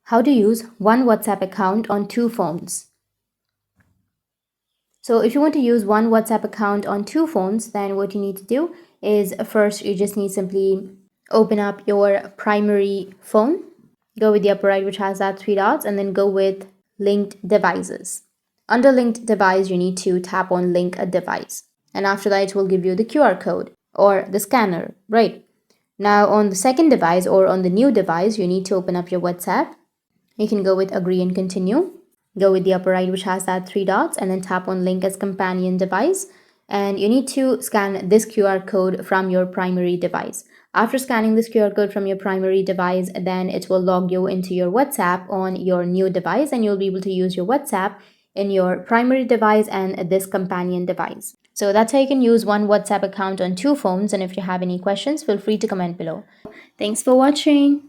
How to use one WhatsApp account on two phones. So if you want to use one WhatsApp account on two phones, then what you need to do is first you just need simply open up your primary phone, go with the upper right which has that three dots, and then go with linked devices. Under linked device, you need to tap on link a device, and after that it will give you the QR code or the scanner, right? Now on the second device or on the new device, you need to open up your WhatsApp. You can go with agree and continue. Go with the upper right which has that three dots and then tap on link as companion device. And you need to scan this QR code from your primary device. After scanning this QR code from your primary device, then it will log you into your WhatsApp on your new device, and you'll be able to use your WhatsApp in your primary device and this companion device. So that's how you can use one WhatsApp account on two phones. And if you have any questions, feel free to comment below. Thanks for watching.